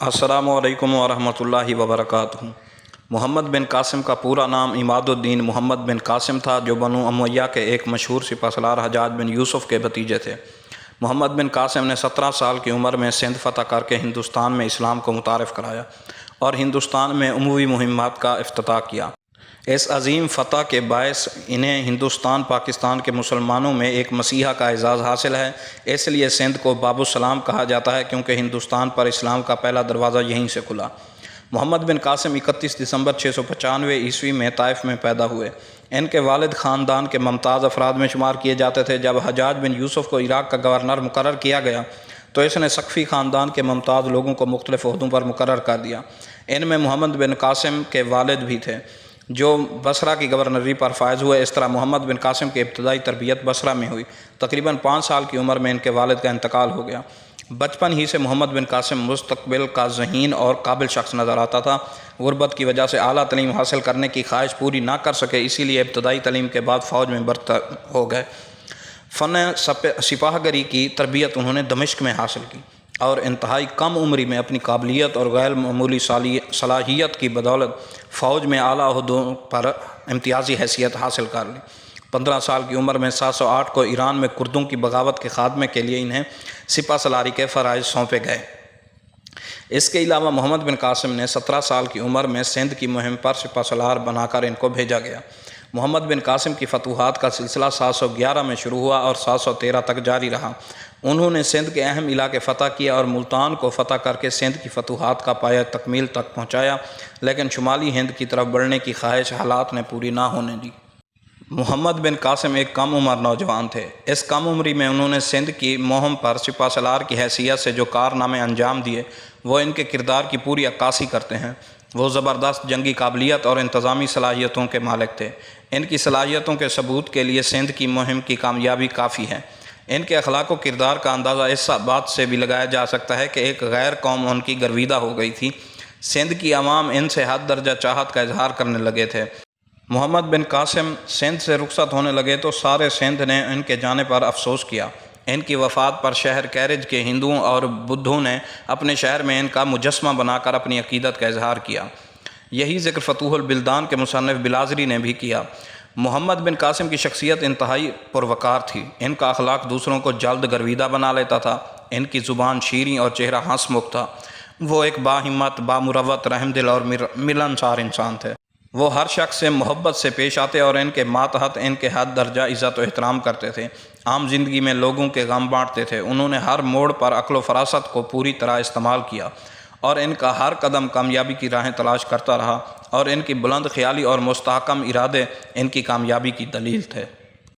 السلام علیکم ورحمۃ اللہ وبرکاتہ۔ محمد بن قاسم کا پورا نام عماد الدین محمد بن قاسم تھا، جو بنو امیہ کے ایک مشہور سپہ سالار حجاج بن یوسف کے بھتیجے تھے۔ محمد بن قاسم نے 17 سال کی عمر میں سندھ فتح کر کے ہندوستان میں اسلام کو متعارف کرایا اور ہندوستان میں اموی مہمات کا افتتاح کیا۔ اس عظیم فتح کے باعث انہیں ہندوستان پاکستان کے مسلمانوں میں ایک مسیحا کا اعزاز حاصل ہے۔ اس لیے سندھ کو باب السلام کہا جاتا ہے، کیونکہ ہندوستان پر اسلام کا پہلا دروازہ یہیں سے کھلا۔ محمد بن قاسم 31 دسمبر 695 عیسوی میں طائف میں پیدا ہوئے۔ ان کے والد خاندان کے ممتاز افراد میں شمار کیے جاتے تھے۔ جب حجاج بن یوسف کو عراق کا گورنر مقرر کیا گیا تو اس نے سقفی خاندان کے ممتاز لوگوں کو مختلف عہدوں پر مقرر کر دیا۔ ان میں محمد بن قاسم کے والد بھی تھے، جو بصرہ کی گورنری پر فائز ہوئے۔ اس طرح محمد بن قاسم کی ابتدائی تربیت بصرہ میں ہوئی۔ تقریباً 5 سال کی عمر میں ان کے والد کا انتقال ہو گیا۔ بچپن ہی سے محمد بن قاسم مستقبل کا ذہین اور قابل شخص نظر آتا تھا۔ غربت کی وجہ سے اعلیٰ تعلیم حاصل کرنے کی خواہش پوری نہ کر سکے، اسی لیے ابتدائی تعلیم کے بعد فوج میں برتر ہو گئے۔ فن سپاہ گری کی تربیت انہوں نے دمشق میں حاصل کی اور انتہائی کم عمری میں اپنی قابلیت اور غیر معمولی صلاحیت کی بدولت فوج میں اعلیٰ عہدوں پر امتیازی حیثیت حاصل کر لی۔ 15 سال کی عمر میں 708 کو ایران میں کردوں کی بغاوت کے خاتمے کے لیے انہیں سپہ سالاری کے فرائض سونپے گئے۔ اس کے علاوہ محمد بن قاسم نے 17 سال کی عمر میں سندھ کی مہم پر سپہ سالار بنا کر ان کو بھیجا گیا۔ محمد بن قاسم کی فتوحات کا سلسلہ 711 میں شروع ہوا اور 713 تک جاری رہا۔ انہوں نے سندھ کے اہم علاقے فتح کیے اور ملتان کو فتح کر کے سندھ کی فتوحات کا پایہ تکمیل تک پہنچایا، لیکن شمالی ہند کی طرف بڑھنے کی خواہش حالات نے پوری نہ ہونے دی۔ محمد بن قاسم ایک کم عمر نوجوان تھے۔ اس کم عمری میں انہوں نے سندھ کی مہم پر سپہ سالار کی حیثیت سے جو کارنامے انجام دیے، وہ ان کے کردار کی پوری عکاسی کرتے ہیں۔ وہ زبردست جنگی قابلیت اور انتظامی صلاحیتوں کے مالک تھے۔ ان کی صلاحیتوں کے ثبوت کے لیے سندھ کی مہم کی کامیابی کافی ہے۔ ان کے اخلاق و کردار کا اندازہ اس بات سے بھی لگایا جا سکتا ہے کہ ایک غیر قوم ان کی گرویدہ ہو گئی تھی۔ سندھ کی عوام ان سے حد درجہ چاہت کا اظہار کرنے لگے تھے۔ محمد بن قاسم سندھ سے رخصت ہونے لگے تو سارے سندھ نے ان کے جانے پر افسوس کیا۔ ان کی وفات پر شہر کیرج کے ہندوؤں اور بدھوں نے اپنے شہر میں ان کا مجسمہ بنا کر اپنی عقیدت کا اظہار کیا۔ یہی ذکر فتوح البلدان کے مصنف بلازری نے بھی کیا۔ محمد بن قاسم کی شخصیت انتہائی پروقار تھی۔ ان کا اخلاق دوسروں کو جلد گرویدہ بنا لیتا تھا۔ ان کی زبان شیریں اور چہرہ ہنسمکھ تھا۔ وہ ایک باہمت، بامروت، رحم دل اور ملنسار انسان تھے۔ وہ ہر شخص سے محبت سے پیش آتے اور ان کے ماتحت ان کے حد درجہ عزت و احترام کرتے تھے۔ عام زندگی میں لوگوں کے غم بانٹتے تھے۔ انہوں نے ہر موڑ پر عقل و فراست کو پوری طرح استعمال کیا اور ان کا ہر قدم کامیابی کی راہیں تلاش کرتا رہا، اور ان کی بلند خیالی اور مستحکم ارادے ان کی کامیابی کی دلیل تھے۔